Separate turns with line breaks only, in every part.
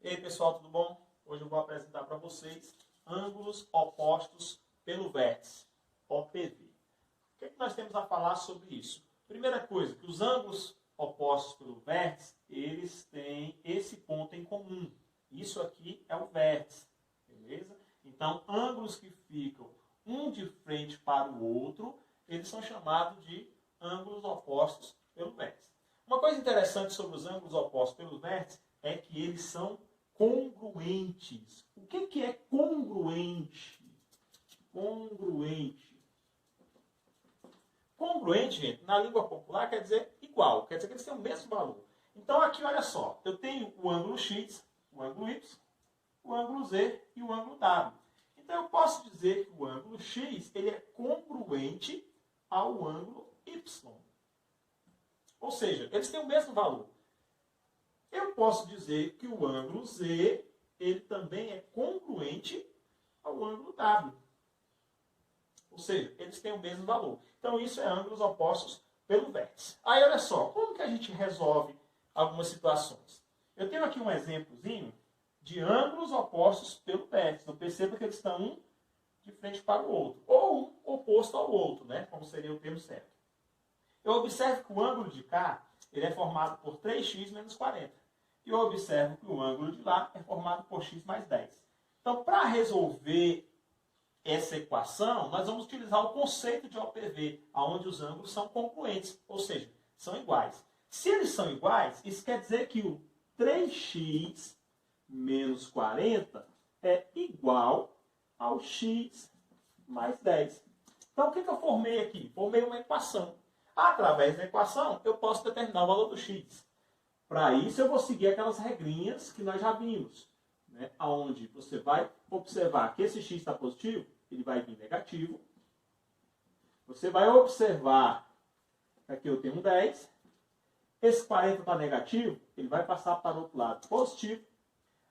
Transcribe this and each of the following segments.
E aí pessoal, tudo bom? Hoje eu vou apresentar para vocês ângulos opostos pelo vértice, OPV. O que nós temos a falar sobre isso? Primeira coisa, que os ângulos opostos pelo vértice, eles têm esse ponto em comum. Isso aqui é o vértice, beleza? Então, ângulos que ficam um de frente para o outro, eles são chamados de ângulos opostos pelo vértice. Uma coisa interessante sobre os ângulos opostos pelo vértice é que eles são congruentes. O que é congruente? Congruente, gente, na língua popular quer dizer igual, quer dizer que eles têm o mesmo valor. Então aqui, olha só, eu tenho o ângulo X, o ângulo Y, o ângulo Z e o ângulo W. Então eu posso dizer que o ângulo X ele é congruente ao ângulo Y. Ou seja, eles têm o mesmo valor. Eu posso dizer que o ângulo Z ele também é congruente ao ângulo W. Ou seja, eles têm o mesmo valor. Então isso é ângulos opostos pelo vértice. Aí olha só, como que a gente resolve algumas situações? Eu tenho aqui um exemplozinho de ângulos opostos pelo vértice. Então perceba que eles estão um de frente para o outro. Ou um oposto ao outro, né? Como seria o termo certo. Eu observo que o ângulo de cá ele é formado por 3x menos 40. E eu observo que o ângulo de lá é formado por x mais 10. Então, para resolver essa equação, nós vamos utilizar o conceito de OPV, onde os ângulos são congruentes, ou seja, são iguais. Se eles são iguais, isso quer dizer que o 3x menos 40 é igual ao x mais 10. Então, o que eu formei aqui? Formei uma equação. Através da equação, eu posso determinar o valor do x. Para isso, eu vou seguir aquelas regrinhas que nós já vimos, né? Onde você vai observar que esse x está positivo, ele vai vir negativo. Você vai observar que aqui eu tenho um 10. Esse 40 está negativo, ele vai passar para o outro lado positivo.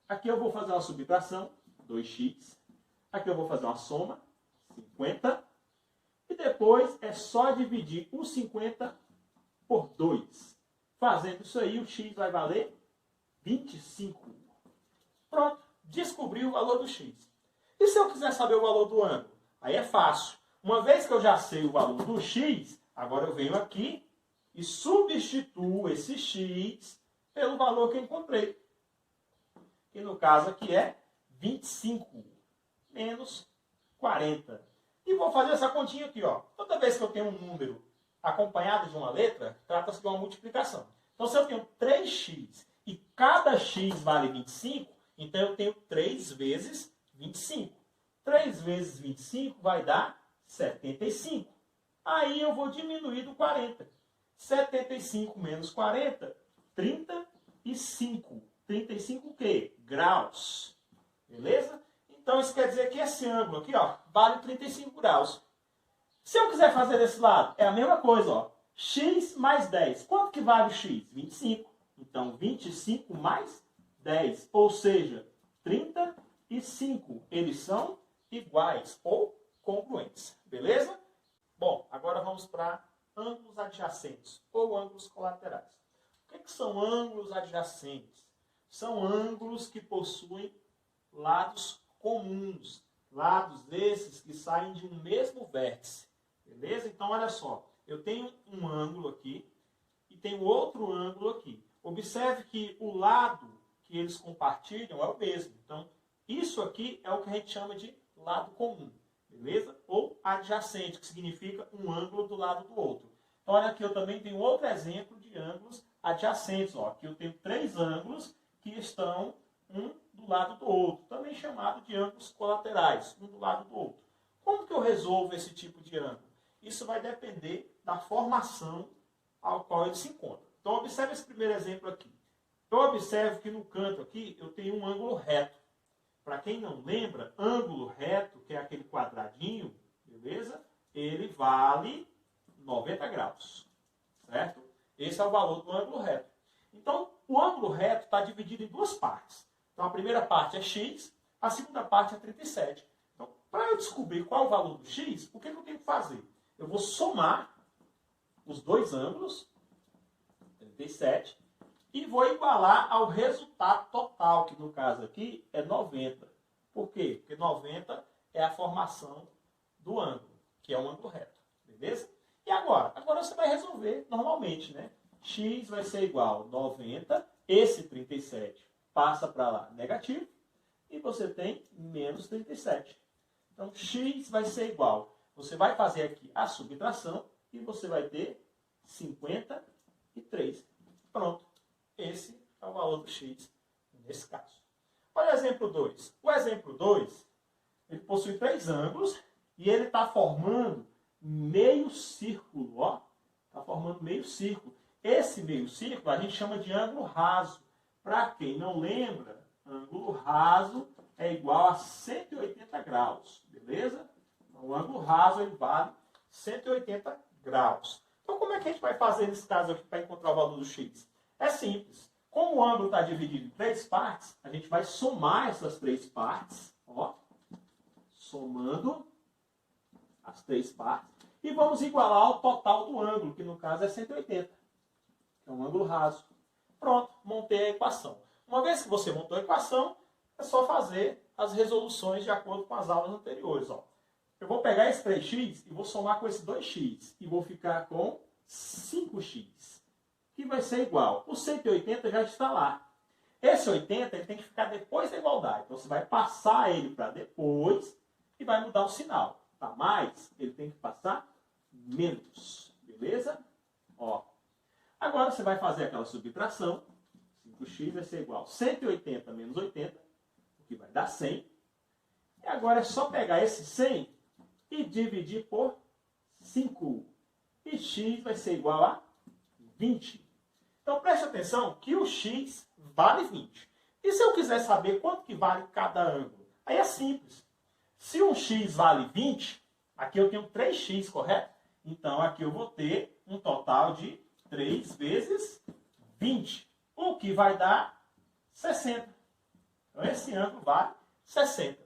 Aqui eu vou fazer uma subtração, 2x. Aqui eu vou fazer uma soma, 50. E depois é só dividir o 50 por 2. Fazendo isso aí, o x vai valer 25. Pronto, descobri o valor do x. E se eu quiser saber o valor do ângulo? Aí é fácil. Uma vez que eu já sei o valor do x, agora eu venho aqui e substituo esse x pelo valor que eu encontrei. Que no caso aqui é 25 menos 40. E vou fazer essa continha aqui, ó. Toda vez que eu tenho um número acompanhado de uma letra, trata-se de uma multiplicação. Então, se eu tenho 3x e cada x vale 25, então eu tenho 3 vezes 25. 3 vezes 25 vai dar 75. Aí eu vou diminuir do 40. 75 menos 40, 35. 35 o quê? Graus. Beleza? Então, isso quer dizer que esse ângulo aqui, ó, vale 35 graus. Se eu quiser fazer desse lado, é a mesma coisa, ó. X mais 10. Quanto que vale o x? 25. Então, 25 mais 10. Ou seja, 35. Eles são iguais ou congruentes. Beleza? Bom, agora vamos para ângulos adjacentes ou ângulos colaterais. O que são ângulos adjacentes? São ângulos que possuem lados comuns. Lados esses que saem de um mesmo vértice. Beleza? Então, olha só. Eu tenho um ângulo aqui e tenho outro ângulo aqui. Observe que o lado que eles compartilham é o mesmo. Então, isso aqui é o que a gente chama de lado comum. Beleza? Ou adjacente, que significa um ângulo do lado do outro. Então, olha aqui, eu também tenho outro exemplo de ângulos adjacentes. Ó. Aqui eu tenho 3 ângulos que estão um do lado do outro. Também chamado de ângulos colaterais, um do lado do outro. Como que eu resolvo esse tipo de ângulo? Isso vai depender da formação ao qual ele se encontra. Então, observe esse primeiro exemplo aqui. Eu observo que no canto aqui eu tenho um ângulo reto. Para quem não lembra, ângulo reto, que é aquele quadradinho, beleza? Ele vale 90 graus, certo? Esse é o valor do ângulo reto. Então, o ângulo reto está dividido em duas partes. Então, a primeira parte é x, a segunda parte é 37. Então, para eu descobrir qual é o valor do x, o que eu tenho que fazer? Eu vou somar os dois ângulos, 37, e vou igualar ao resultado total, que no caso aqui é 90. Por quê? Porque 90 é a formação do ângulo, que é um ângulo reto. Beleza? E agora? Agora você vai resolver normalmente, né? X vai ser igual a 90, esse 37 passa para lá negativo, e você tem menos 37. Então, x vai ser igual. Você vai fazer aqui a subtração e você vai ter 53. Pronto. Esse é o valor do x nesse caso. Olha o exemplo 2. O exemplo 2, ele possui 3 ângulos e ele está formando meio círculo. Ó. Está formando meio círculo. Esse meio círculo a gente chama de ângulo raso. Para quem não lembra, ângulo raso é igual a 180 graus, beleza? Então, o ângulo raso ele vale 180 graus. Então, como é que a gente vai fazer nesse caso aqui para encontrar o valor do x? É simples. Como o ângulo está dividido em 3 partes, a gente vai somar essas 3 partes, ó, somando as 3 partes, e vamos igualar ao total do ângulo, que no caso é 180, que é um ângulo raso. Pronto, montei a equação. Uma vez que você montou a equação, é só fazer as resoluções de acordo com as aulas anteriores. Ó. Eu vou pegar esse 3x e vou somar com esse 2x. E vou ficar com 5x. Que vai ser igual. O 180 já está lá. Esse 80 ele tem que ficar depois da igualdade. Então você vai passar ele para depois e vai mudar o sinal. Tá mais, ele tem que passar menos. Beleza? Ó. Agora você vai fazer aquela subtração. 5x vai ser igual a 180 menos 80, o que vai dar 100. E agora é só pegar esse 100 e dividir por 5. E x vai ser igual a 20. Então preste atenção que o x vale 20. E se eu quiser saber quanto que vale cada ângulo? Aí é simples. Se um x vale 20, aqui eu tenho 3x, correto? Então aqui eu vou ter um total de 3 vezes 20. O que vai dar 60. Então, esse ângulo vale 60.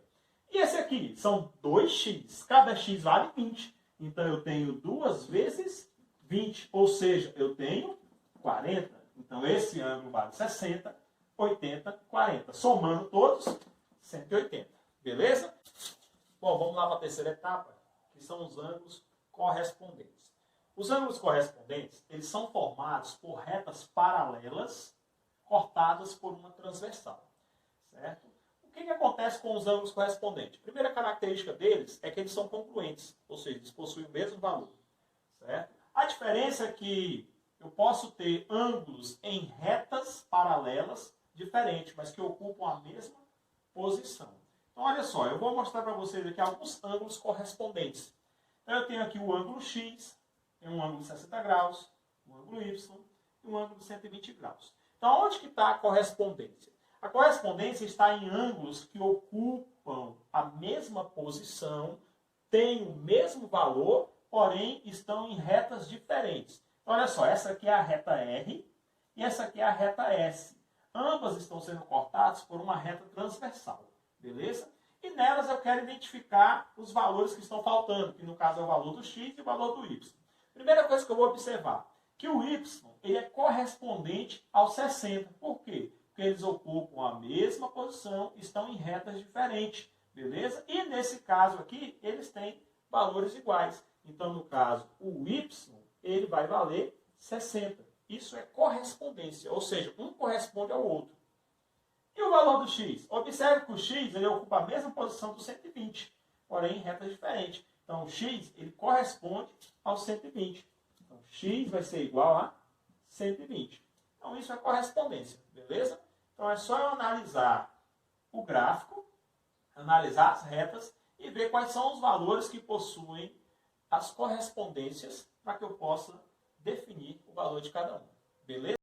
E esse aqui são 2x. Cada x vale 20. Então, eu tenho 2 vezes 20. Ou seja, eu tenho 40. Então, esse ângulo vale 60, 80, 40. Somando todos, 180. Beleza? Bom, vamos lá para a terceira etapa, que são os ângulos correspondentes. Os ângulos correspondentes, eles são formados por retas paralelas cortadas por uma transversal, certo? O que acontece com os ângulos correspondentes? A primeira característica deles é que eles são congruentes, ou seja, eles possuem o mesmo valor, certo? A diferença é que eu posso ter ângulos em retas paralelas diferentes, mas que ocupam a mesma posição. Então, olha só, eu vou mostrar para vocês aqui alguns ângulos correspondentes. Então, eu tenho aqui o ângulo X, tem um ângulo de 60 graus, um ângulo Y e um ângulo de 120 graus. Então, onde que está a correspondência? A correspondência está em ângulos que ocupam a mesma posição, têm o mesmo valor, porém estão em retas diferentes. Então, olha só, essa aqui é a reta R e essa aqui é a reta S. Ambas estão sendo cortadas por uma reta transversal, beleza? E nelas eu quero identificar os valores que estão faltando, que no caso é o valor do X e o valor do Y. Primeira coisa que eu vou observar, que o Y ele é correspondente ao 60. Por quê? Porque eles ocupam a mesma posição, estão em retas diferentes, beleza? E nesse caso aqui, eles têm valores iguais. Então, no caso, o Y, ele vai valer 60. Isso é correspondência, ou seja, um corresponde ao outro. E o valor do X? Observe que o X ele ocupa a mesma posição do 120, porém em retas diferentes. Então, o X ele corresponde ao 120. Então, X vai ser igual a 120. Então, isso é correspondência, beleza? Então, é só eu analisar o gráfico, analisar as retas e ver quais são os valores que possuem as correspondências para que eu possa definir o valor de cada um. Beleza?